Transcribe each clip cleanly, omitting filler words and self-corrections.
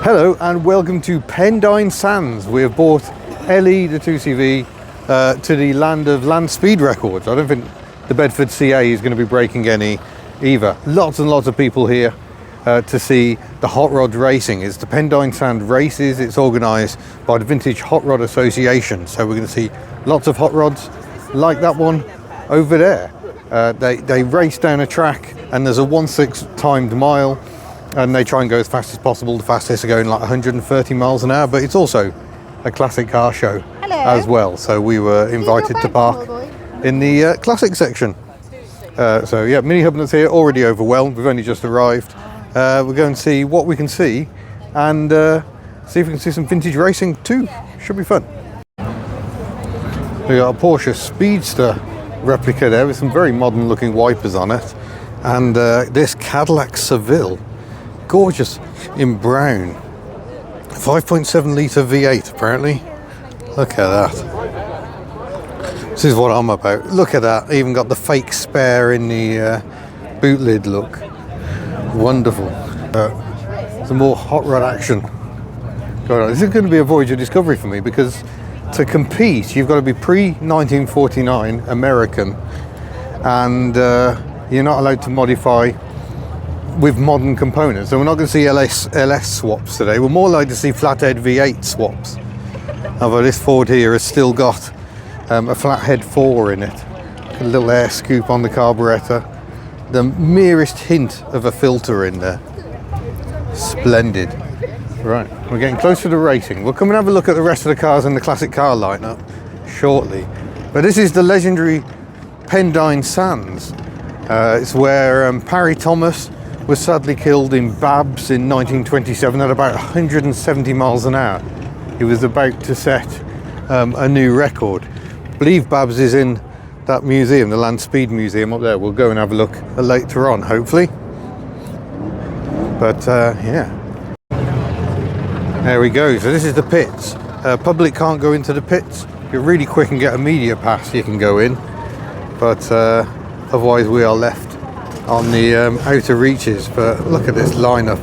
Hello and welcome to Pendine Sands. We have brought Ellie, the 2CV, to the land of land speed records. I don't think the Bedford CA is going to be breaking any either. Lots and lots of people here to see the hot rod racing. It's the Pendine Sand races. It's organised by the Vintage Hot Rod Association. So we're going to see lots of hot rods like that one over there. They race down a track and there's a 1/6 timed mile. And they try and go as fast as possible. The fastest are going like 130 miles an hour, but it's also a classic car show as well. So we were invited to park in the classic section. So yeah, Mini Hub that's here, already overwhelmed. We've only just arrived. We're going to see what we can see and see if we can see some vintage racing too. Should be fun. We got a Porsche Speedster replica there with some very modern looking wipers on it. And this Cadillac Seville. Gorgeous in brown. 5.7 litre V8 apparently. Look at that. This is what I'm about. Look at that. Even got the fake spare in the boot lid look. Wonderful. Some more hot rod action going on. This is going to be a voyage of discovery for me because to compete you've got to be pre-1949 American and you're not allowed to modify with modern components. So we're not going to see LS swaps today. We're more likely to see flathead V8 swaps. Although this Ford here has still got a flathead 4 in it. A little air scoop on the carburettor. The merest hint of a filter in there. Splendid. Right, we're getting close to the racing. We'll come and have a look at the rest of the cars in the classic car lineup shortly. But this is the legendary Pendine Sands. It's where Parry Thomas was sadly killed in Babs in 1927 at about 170 miles an hour. He was about to set a new record. I believe Babs is in that museum, the Land Speed Museum up there. We'll go and have a look later on, hopefully. But yeah. There we go. So this is the pits. Public can't go into the pits. If you're really quick and get a media pass, you can go in. But otherwise we are left on the outer reaches. But look at this lineup.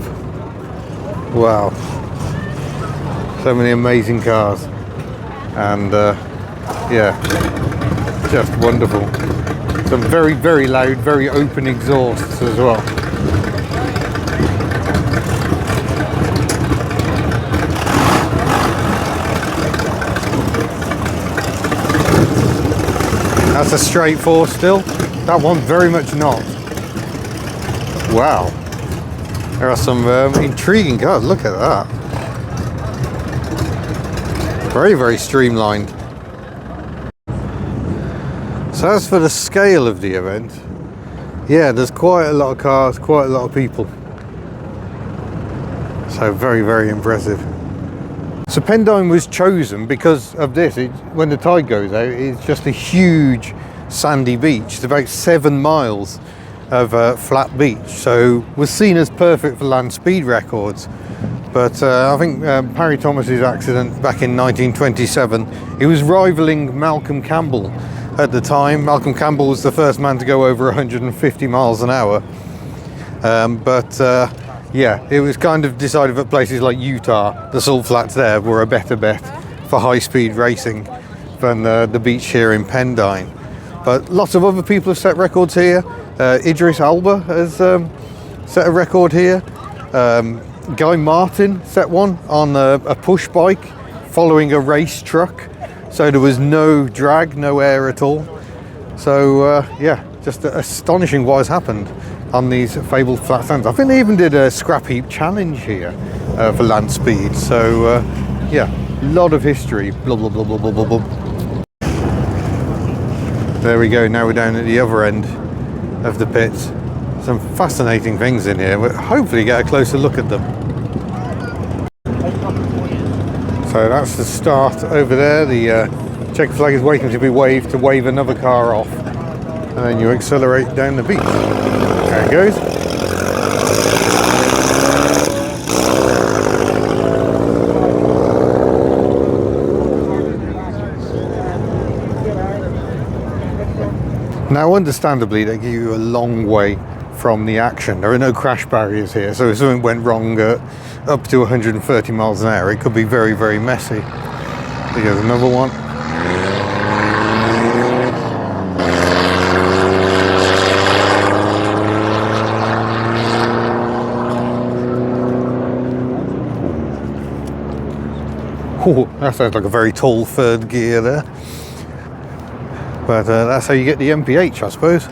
Wow, so many amazing cars and yeah, just wonderful. Some very, very loud, very open exhausts as well. That's a straight 4 still. That one very much not. Wow, there are some intriguing cars. Look at that. Very, very streamlined. So as for the scale of the event, yeah, there's quite a lot of cars, quite a lot of people. So very, very impressive. So Pendine was chosen because of this. When the tide goes out, it's just a huge sandy beach. It's about 7 miles of flat beach, so was seen as perfect for land speed records. But I think Parry Thomas's accident back in 1927, he was rivaling Malcolm Campbell at the time. Malcolm Campbell was the first man to go over 150 miles an hour. Yeah, it was kind of decided that places like Utah, the salt flats there, were a better bet for high-speed racing than the beach here in Pendine. But lots of other people have set records here. Idris Elba has set a record here. Guy Martin set one on a push bike following a race truck. So there was no drag, no air at all. So yeah, just astonishing what has happened on these fabled flat sands. I think they even did a scrap heap challenge here for land speed. So yeah, a lot of history. Blah, blah, blah, blah, blah, blah, blah. There we go, now we're down at the other end of the pits. Some fascinating things in here. We'll hopefully get a closer look at them. So that's the start over there. The checker flag is waiting to be waved to wave another car off. And then you accelerate down the beach. There it goes. Now, understandably, they give you a long way from the action. There are no crash barriers here, so if something went wrong at up to 130 miles an hour, it could be very, very messy. There goes another one. Oh, that sounds like a very tall third gear there. But that's how you get the MPH, I suppose.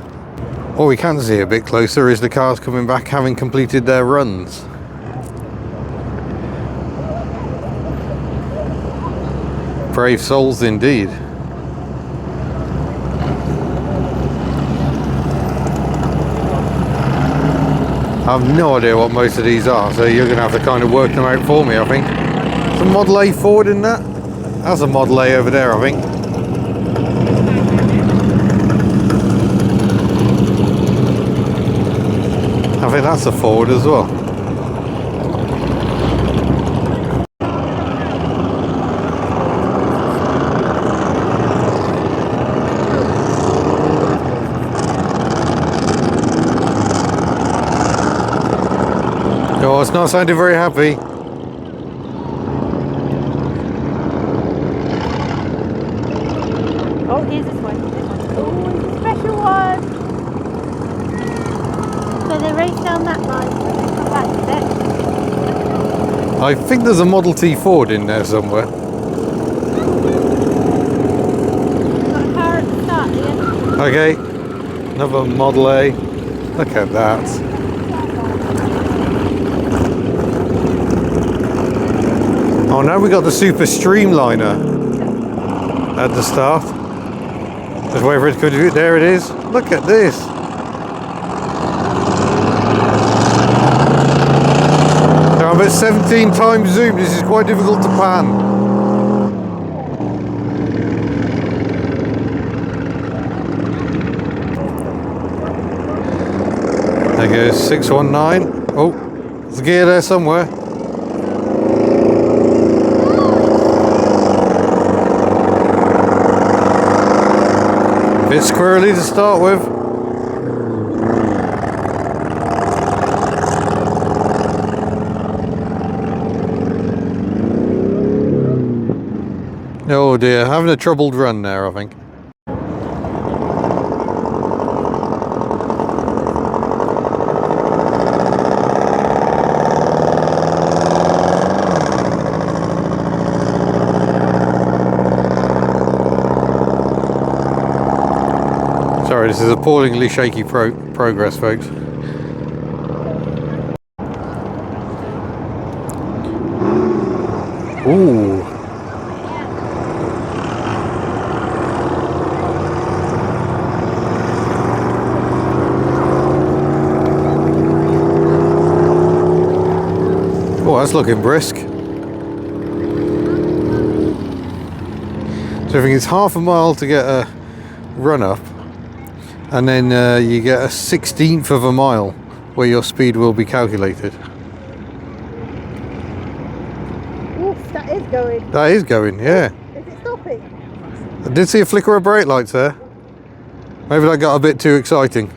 What we can see a bit closer is the cars coming back having completed their runs. Brave souls indeed. I have no idea what most of these are, so you're going to have to kind of work them out for me, I think. Is a Model A Ford in that? That's a Model A over there, I think. I think that's a Ford as well. Oh, it's not sounding very happy. Oh, here's this one. Oh, it's a special one. So they race down that line and then come back to it. I think there's a Model T Ford in there somewhere. Got a car at the start here. Okay, another Model A. Look at that. Oh, now we got the Super Streamliner at the start. Just wait for it to do it. There it is. Look at this. So I'm at 17 times zoom. This is quite difficult to pan. There goes 619. Oh, there's a gear there somewhere. Bit squirrely to start with. Oh dear, having a troubled run there, I think. Sorry, this is appallingly shaky progress, folks. Ooh. Oh, that's looking brisk. So I think it's half a mile to get a run up. And then you get a 16th of a mile where your speed will be calculated. Oof, that is going. That is going, yeah. Is it stopping? I did see a flicker of brake lights there. Maybe that got a bit too exciting.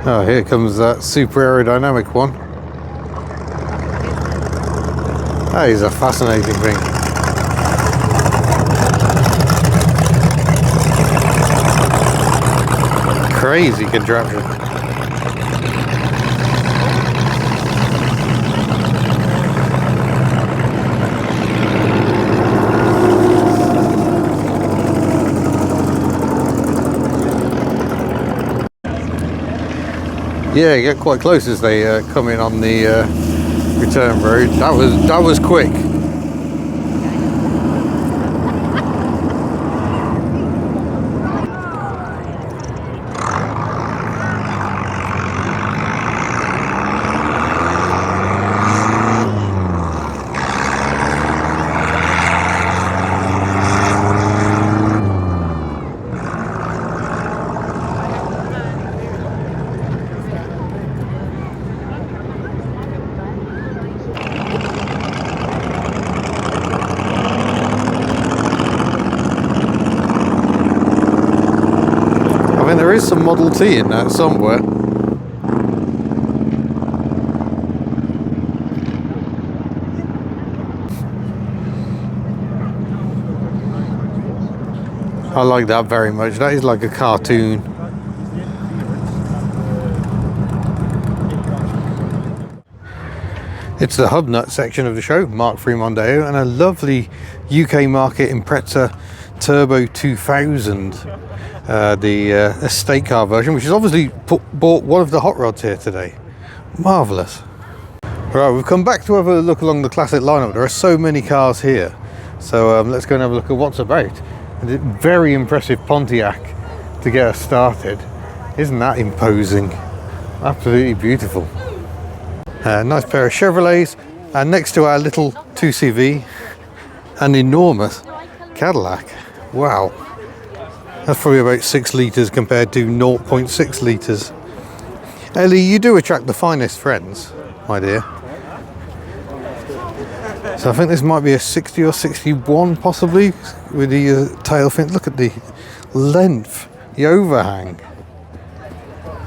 Oh, here comes that super aerodynamic one. That is a fascinating thing. Crazy contraption. Yeah, get quite close as they come in on the return road. That was quick. there is some Model T in that somewhere. I like that very much. That is like a cartoon. It's the hub nut section of the show, Mark III Mondeo, and a lovely UK market Impreza Turbo 2000, the estate car version, which is obviously bought one of the hot rods here today. Marvellous. Right, we've come back to have a look along the classic lineup. There are so many cars here, so let's go and have a look at what's about. A very impressive Pontiac to get us started. Isn't that imposing? Absolutely beautiful. Nice pair of Chevrolets, and next to our little 2CV, an enormous Cadillac. Wow, that's probably about 6 litres compared to 0.6 litres. Ellie, you do attract the finest friends, my dear. So I think this might be a 60 or 61 possibly, with the tail fin. Look at the length, the overhang.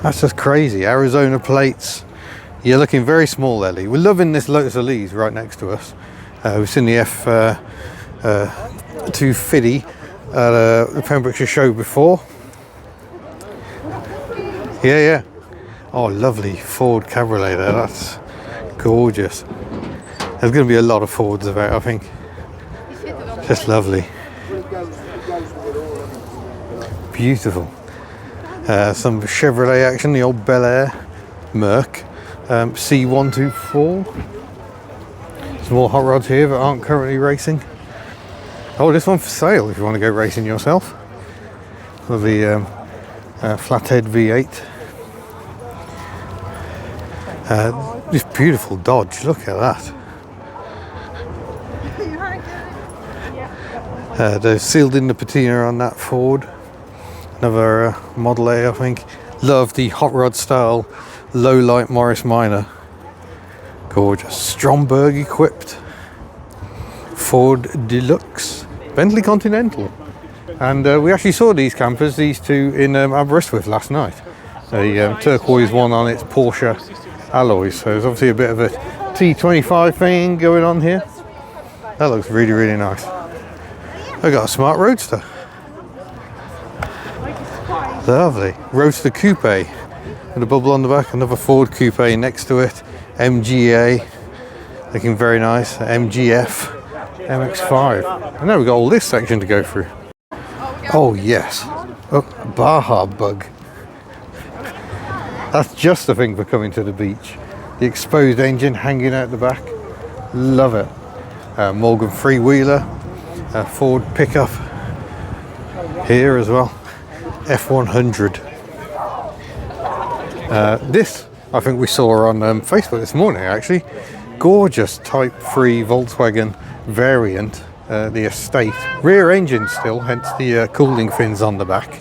That's just crazy. Arizona plates. You're looking very small, Ellie. We're loving this Lotus Elise right next to us. We've seen the F250 at the Pembrokeshire show before. Yeah. Oh, lovely Ford Cabriolet there. That's gorgeous. There's going to be a lot of Fords about, I think. Just lovely. Beautiful. Some Chevrolet action, the old Bel Air, Merc. C124. Some more hot rods here that aren't currently racing. Oh, this one for sale if you want to go racing yourself. Lovely flathead V8. This beautiful Dodge, look at that. They've sealed in the patina on that Ford. Another Model A, I think. Love the hot rod style low light Morris Minor. Gorgeous. Stromberg equipped. Ford Deluxe. Bentley Continental. And we actually saw these campers, these two, in Aberystwyth last night. A turquoise one on its Porsche alloys. So there's obviously a bit of a T25 thing going on here. That looks really, really nice. I got a smart Roadster. Lovely. Roadster Coupe. With a bubble on the back. Another Ford Coupe next to it. MGA. Looking very nice. MGF. MX-5. And now we've got all this section to go through. Oh yes. Oh, Baja Bug. That's just the thing for coming to the beach. The exposed engine hanging out the back. Love it. Morgan freewheeler. Ford pickup. Here as well. F100. This I think we saw on Facebook this morning actually. Gorgeous Type 3 Volkswagen variant. The estate. Rear engine still, hence the cooling fins on the back.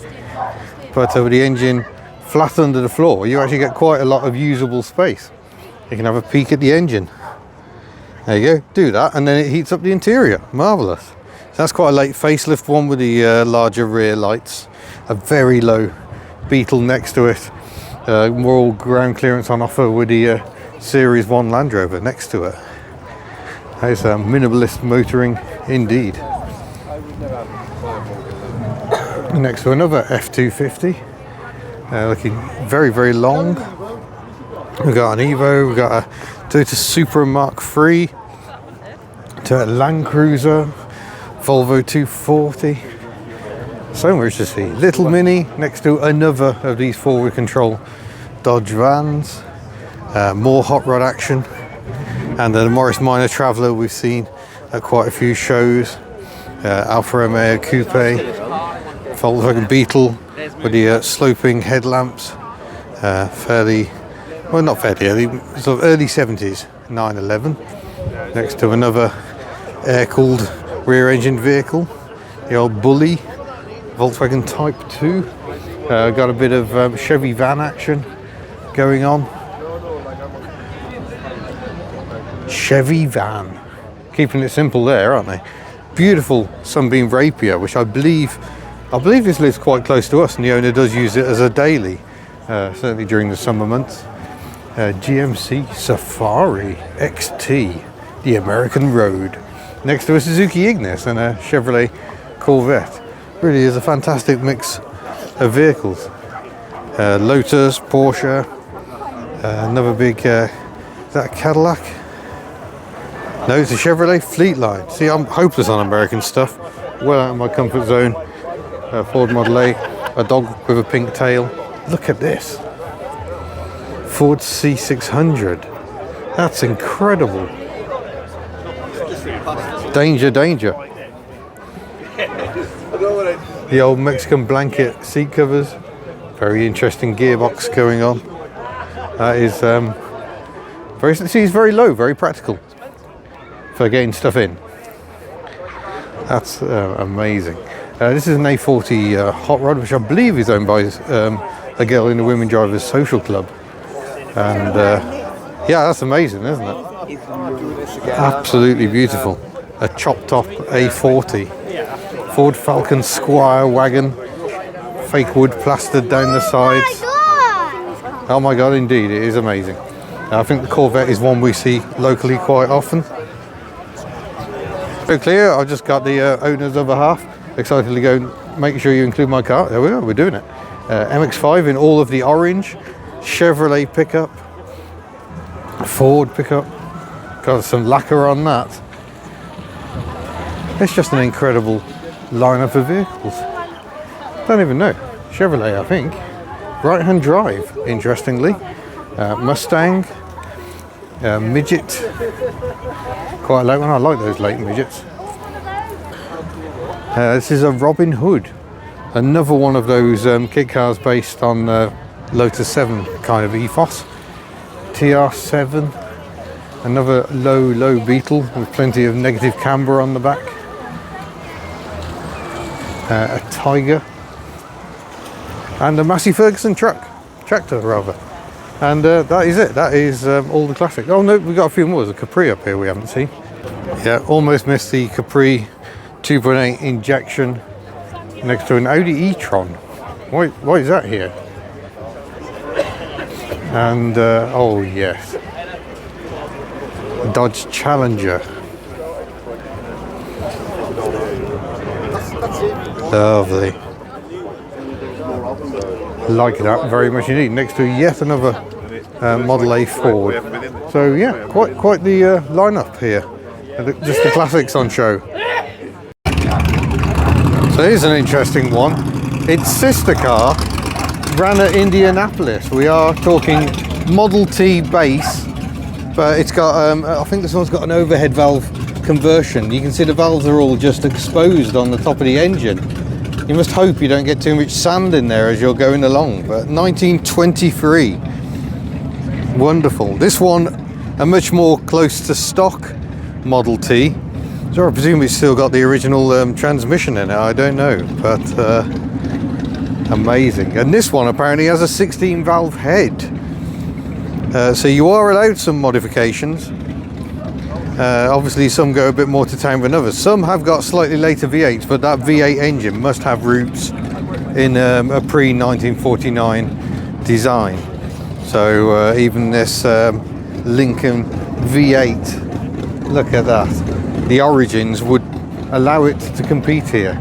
But with the engine flat under the floor, you actually get quite a lot of usable space. You can have a peek at the engine. There you go, do that, and then it heats up the interior. Marvellous. So that's quite a late facelift one with the larger rear lights. A very low Beetle next to it. More ground clearance on offer with the Series 1 Land Rover next to it. That is minimalist motoring indeed. Next to another F250. Looking very, very long. We've got an Evo, we've got a Toyota Supra Mark III, Toyota Land Cruiser, Volvo 240. So much to see. Little Mini next to another of these forward control Dodge vans. More hot rod action. And then the Morris Minor Traveller we've seen at quite a few shows. Alfa Romeo Coupe, Volkswagen Beetle with the sloping headlamps. Fairly, well not fairly early, sort of early 70s 911. Next to another air-cooled rear-engine vehicle, the old Bully, Volkswagen Type 2. Got a bit of Chevy van action going on. Chevy van. Keeping it simple there, aren't they? Beautiful Sunbeam Rapier, which I believe I believe this lives quite close to us, and the owner does use it as a daily, certainly during the summer months. GMC Safari XT, the American Road. Next to a Suzuki Ignis and a Chevrolet Corvette. Really is a fantastic mix of vehicles. Lotus, Porsche, another big, is that a Cadillac? No, it's a Chevrolet Fleetline. See, I'm hopeless on American stuff. Well out of my comfort zone. Ford Model A, a dog with a pink tail. Look at this. Ford C600. That's incredible. Danger, danger. The old Mexican blanket seat covers. Very interesting gearbox going on. That is it's very low, very practical for getting stuff in. That's amazing. This is an A40 hot rod, which I believe is owned by a girl in the Women Drivers Social Club. And yeah, that's amazing, isn't it? Absolutely beautiful. A chopped top A40. Ford Falcon Squire wagon. Fake wood plastered down the sides. Oh my god, indeed, it is amazing. I think the Corvette is one we see locally quite often. So clear, I've just got the owner's other half excitedly going, make sure you include my car. There we are, we're doing it. MX-5 in all of the orange. Chevrolet pickup. Ford pickup. Got some lacquer on that. It's just an incredible lineup of vehicles. Don't even know. Chevrolet, I think. Right-hand drive, interestingly. Mustang. Midget. Quite a late one. I like those late midgets. This is a Robin Hood. Another one of those kit cars based on Lotus 7 kind of ethos. TR7. Another low Beetle with plenty of negative camber on the back. A Tiger. And a Massey Ferguson tractor rather. And that is it. That is all the classic. Oh no, we've got a few more. There's a Capri up here we haven't seen. Yeah, almost missed the Capri 2.8 injection next to an Audi e-tron. Why is that here? And oh yes, Dodge Challenger. Lovely. Like that very much indeed. Next to yet another Model A Ford. So yeah, quite the lineup here. Just the classics on show. So here's an interesting one. Its sister car ran at Indianapolis. We are talking Model T base, but it's got I think this one's got an overhead valve conversion. You can see the valves are all just exposed on the top of the engine. You must hope you don't get too much sand in there as you're going along. But 1923, wonderful. This one, a much more close to stock Model T. So I presume it's still got the original transmission in it. I don't know, but amazing. And this one apparently has a 16 valve head. So you are allowed some modifications. Obviously some go a bit more to town than others. Some have got slightly later V8s, but that V8 engine must have roots in a pre-1949 design. So even this Lincoln V8, look at that. The origins would allow it to compete here.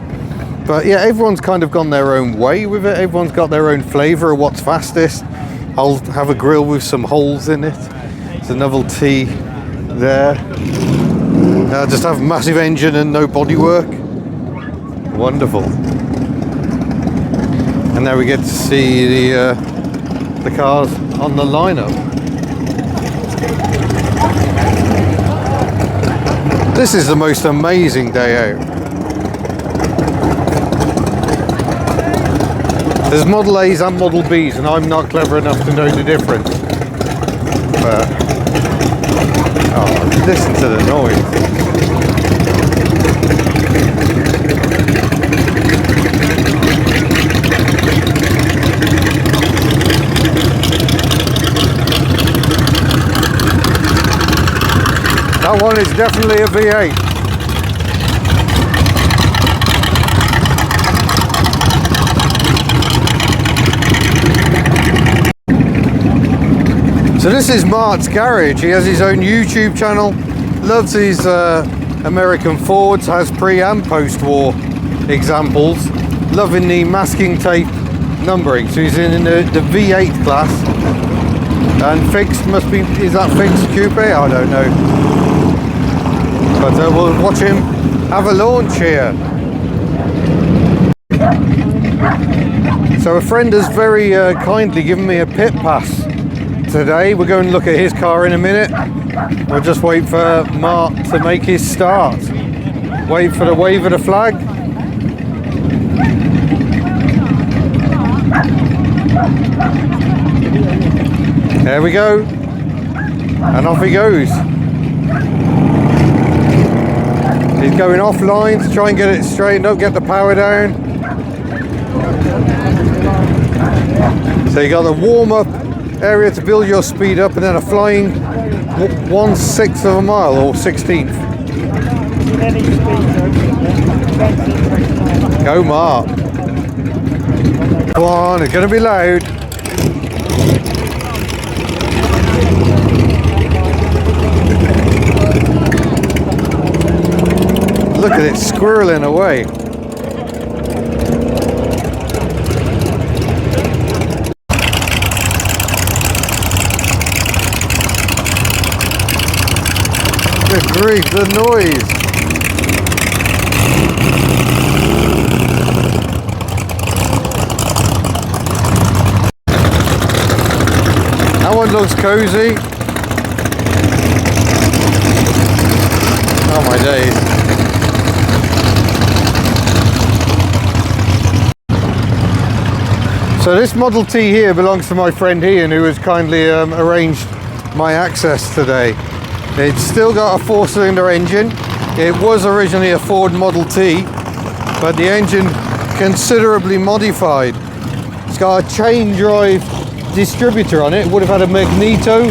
But yeah, everyone's kind of gone their own way with it. Everyone's got their own flavour of what's fastest. I'll have a grill with some holes in it. It's a novelty there. Just have massive engine and no bodywork. Wonderful. And now we get to see the cars on the lineup. This is the most amazing day out. There's Model A's and Model B's, and I'm not clever enough to know the difference. But oh, listen to the noise. That one is definitely a V8. So this is Mart's garage. He has his own YouTube channel, loves his American Fords, has pre and post-war examples, loving the masking tape numbering. So he's in the V8 class, and fixed must be, is that fixed coupe? I don't know. But we'll watch him have a launch here. So a friend has very kindly given me a pit pass today. We're going to look at his car in a minute. We'll just wait for Mark to make his start. Wait for the wave of the flag. There we go. And off he goes. He's going offline to try and get it straightened up, get the power down. So you got the warm-up area to build your speed up, and then a flying 1/6 of a mile, or 16th. Go Mark. Come on, it's going to be loud. Look at it squirreling away. Good grief, the noise. That one looks cozy. Oh my days. So this Model T here belongs to my friend Ian, who has kindly arranged my access today. It's still got a 4-cylinder engine. It was originally a Ford Model T, but the engine considerably modified. It's got a chain drive distributor on it. It would have had a magneto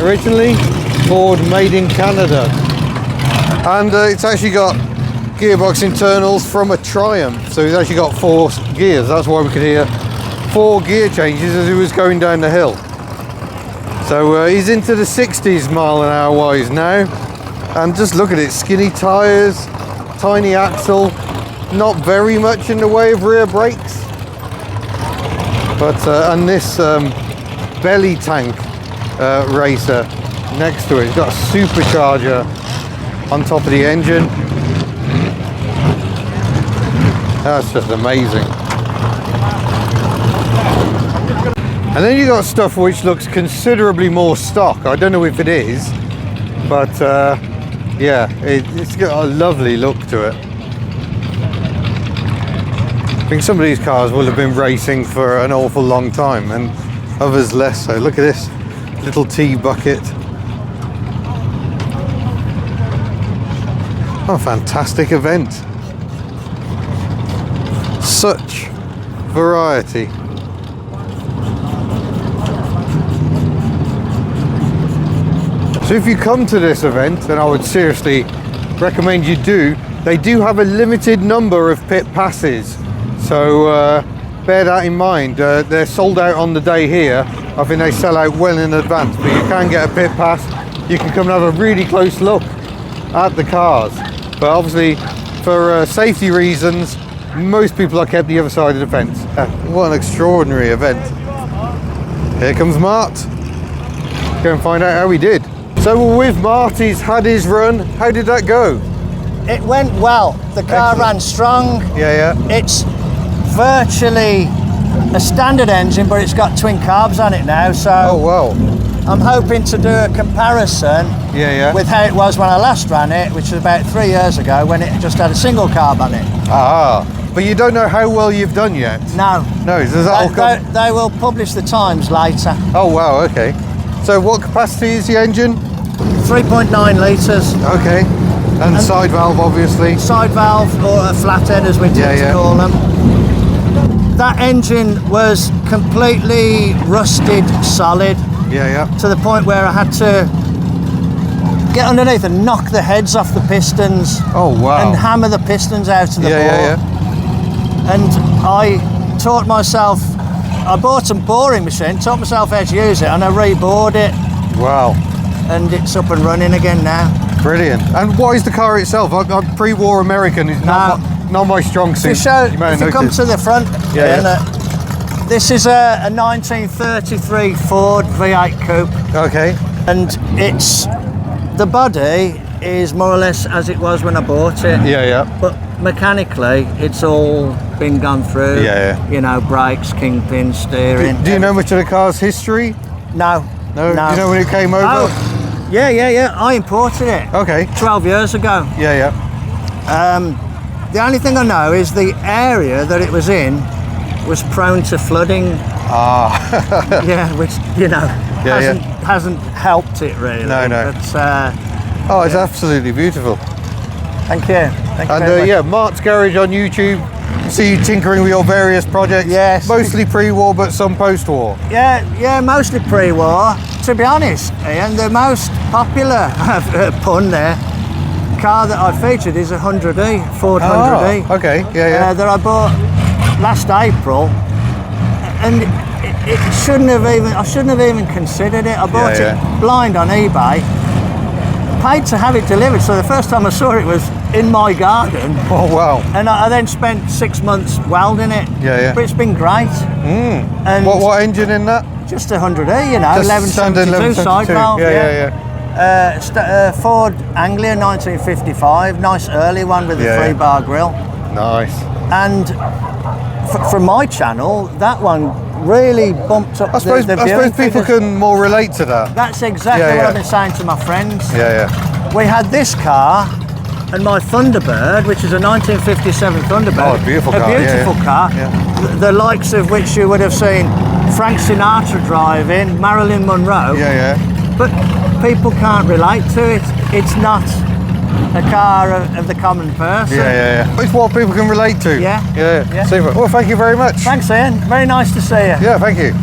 originally. Ford made in Canada. And it's actually got gearbox internals from a Triumph. So it's actually got 4 gears. That's why we could hear 4 gear changes as he was going down the hill. So he's into the 60s mile/hour wise now, and just look at it, skinny tyres, tiny axle, not very much in the way of rear brakes, but and this belly tank racer next to it, it's got a supercharger on top of the engine. That's just amazing. And then you got stuff which looks considerably more stock. I don't know if it is, but yeah, it's got a lovely look to it. I think some of these cars will have been racing for an awful long time, and others less so. Look at this little tea bucket. What a fantastic event. Such variety. So if you come to this event, and I would seriously recommend you do, they do have a limited number of pit passes. So bear that in mind. They're sold out on the day here. I think they sell out well in advance, but you can get a pit pass. You can come and have a really close look at the cars. But obviously, for safety reasons, most people are kept the other side of the fence. What an extraordinary event. Here comes Mart. Go and find out how he did. So we're with Mart, he's had his run. How did that go? It went well. The car Excellent. ran strong. Yeah. It's virtually a standard engine, but it's got twin carbs on it now. So Oh wow. I'm hoping to do a comparison Yeah. with how it was when I last ran it, which was about 3 years ago, when it just had a single carb on it. Ah, but you don't know how well you've done yet. No. No, does that all come? They will publish the times later. Oh wow, okay. So what capacity is the engine? 3.9 litres. Okay. And side valve, obviously. Side valve, or a flathead as we tend to call them. That engine was completely rusted solid. Yeah. To the point where I had to get underneath and knock the heads off the pistons. Oh wow. And hammer the pistons out of the bore. Yeah. And I taught myself I bought a boring machine, taught myself how to use it, and I rebored it, Wow. and it's up and running again now. Brilliant. And what is the car itself? Pre-war American is not my strong suit. If you come to the front, Yeah. this is a 1933 Ford V8 Coupe, Okay. and the body is more or less as it was when I bought it. Yeah. But mechanically, it's all been gone through. Yeah. You know, brakes, kingpin, steering. Do you know much of the car's history? No. No. Do you know when it came over? Oh, yeah. I imported it Okay. 12 years ago. Yeah. The only thing I know is the area that it was in was prone to flooding. Yeah, which, you know, hasn't helped it really. No. But, Oh, it's absolutely beautiful. thank you. Thank you And very much. Mark's Garage on YouTube. See you tinkering with your various projects. Yes. Mostly pre-war, but some post-war. Yeah, mostly pre-war. To be honest, Ian, the most popular pun there, car that I featured is a 100E, Ford 100E. Oh, okay. Yeah. That I bought last April, and it shouldn't have even. I shouldn't have even considered it. I bought Yeah. it blind on eBay. Paid to have it delivered, so the first time I saw it was in my garden. Oh, wow. And I then spent 6 months welding it. Yeah. But it's been great. And What engine in that? just 100E, you know, Just standard 1172 side 1172. valve. Yeah. Ford Anglia 1955, nice early one with a Yeah. 3-bar grille. Nice. And from my channel, that one really bumped up I suppose the viewing people figures. can more relate to that. That's exactly Yeah, what yeah. I've been saying to my friends. Yeah. We had this car and my Thunderbird, which is a 1957 Thunderbird. Oh, a beautiful car, A yeah, beautiful yeah. car. Yeah. The likes of which you would have seen Frank Sinatra driving, Marilyn Monroe. Yeah. But people can't relate to it. It's not a car of the common person. Yeah. It's what people can relate to. Yeah. Super. Well, thank you very much. Thanks, Ian. Very nice to see you. Yeah, thank you.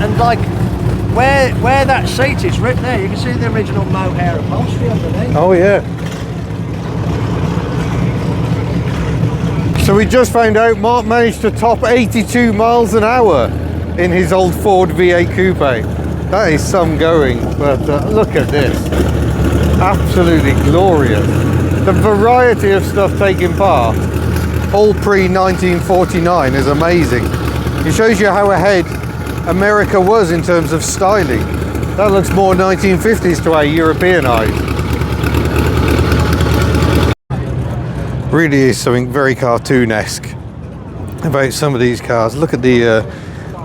And like where that seat is right there, you can see the original mohair upholstery underneath. Oh, yeah. So we just found out Mark managed to top 82 miles an hour in his old Ford V8 Coupe. That is some going, but look at this. Absolutely glorious. The variety of stuff taking part, all pre-1949, is amazing. It shows you how ahead America was in terms of styling. That looks more 1950s to our European eyes. Really is something very cartoon-esque about some of these cars. Look at the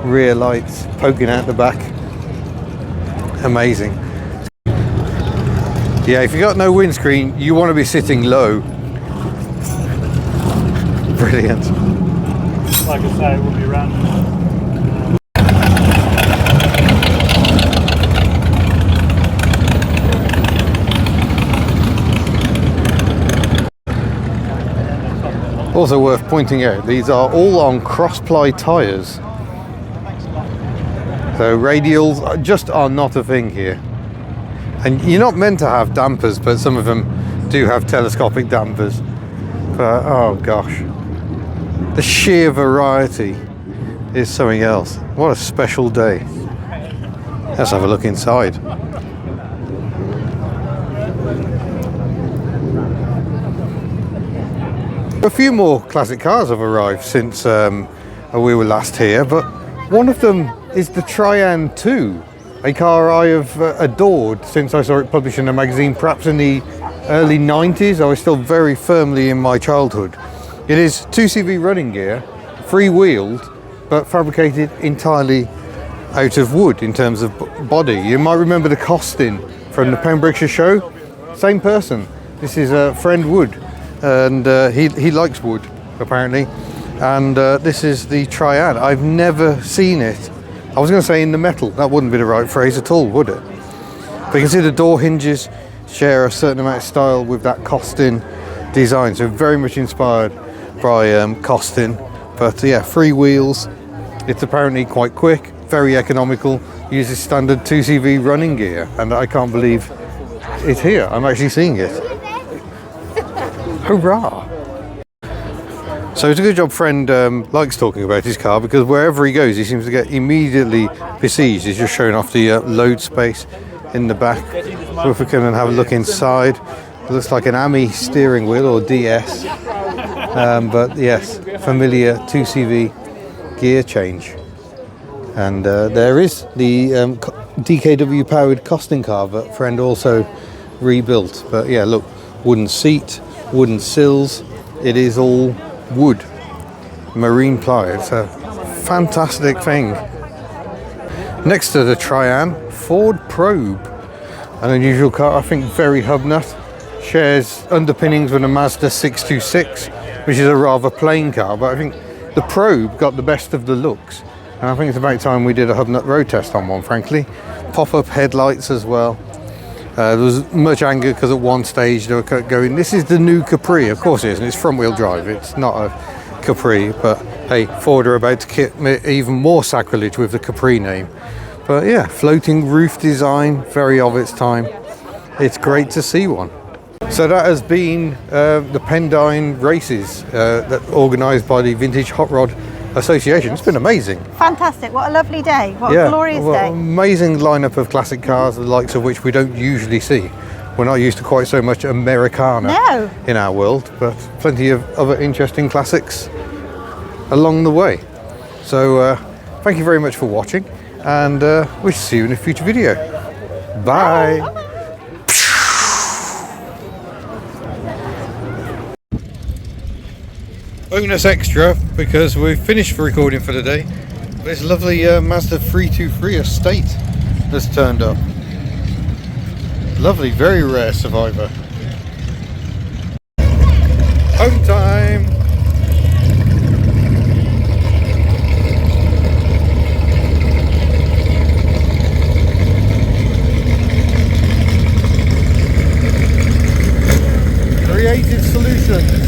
rear lights poking out the back. Amazing. Yeah, if you've got no windscreen, you want to be sitting low. Brilliant. Like I say, it will be random. Also worth pointing out, these are all on cross-ply tyres. So radials just are not a thing here. And you're not meant to have dampers, but some of them do have telescopic dampers. But oh gosh, the sheer variety is something else. What a special day. Let's have a look inside. A few more classic cars have arrived since we were last here, but one of them is the Trian 2, a car I have adored since I saw it published in a magazine, perhaps in the early 90s. I was still very firmly in my childhood. It is 2CV running gear, free-wheeled, but fabricated entirely out of wood in terms of body. You might remember the Costin from the Pembrokeshire show. Same person. This is friend Wood, and he likes wood apparently. And this is the Triad. I've never seen it. I was going to say in the metal. That wouldn't be the right phrase at all, would it? But you can see the door hinges share a certain amount of style with that Costin design. So very much inspired by Costin. But yeah, free wheels. It's apparently quite quick, very economical. Uses standard 2CV running gear, and I can't believe it's here. I'm actually seeing it. Hurrah! So it's a good job friend likes talking about his car, because wherever he goes he seems to get immediately besieged. He's just showing off the load space in the back. So if we can have a look inside, it looks like an AMI steering wheel or DS, but yes, familiar 2CV gear change. And there is the DKW powered costing car that friend also rebuilt. But yeah, look, wooden seat, wooden sills, it is all wood, marine ply. It's a fantastic thing. Next to the Trian, Ford Probe, an unusual car, I think very hub nut, shares underpinnings with a Mazda 626, which is a rather plain car, but I think the Probe got the best of the looks, and I think it's about time we did a hub nut road test on one, frankly. Pop-up headlights as well. There was much anger because at one stage they were going, this is the new Capri. Of course it is, and it's front wheel drive, it's not a Capri, but hey, Ford are about to commit even more sacrilege with the Capri name. But yeah, floating roof design, very of its time. It's great to see one. So that has been the Pendine races that organised by the Vintage Hot Rod Association. It's been amazing. Fantastic. What a lovely day. What a glorious day. Amazing lineup of classic cars, the likes of which we don't usually see. We're not used to quite so much Americana in our world, but plenty of other interesting classics along the way. So thank you very much for watching, and we'll see you in a future video. Bye. Bonus extra, because we've finished the recording for the day. This lovely Mazda 323 Estate has turned up. Lovely, very rare Survivor. Home time! Creative solutions.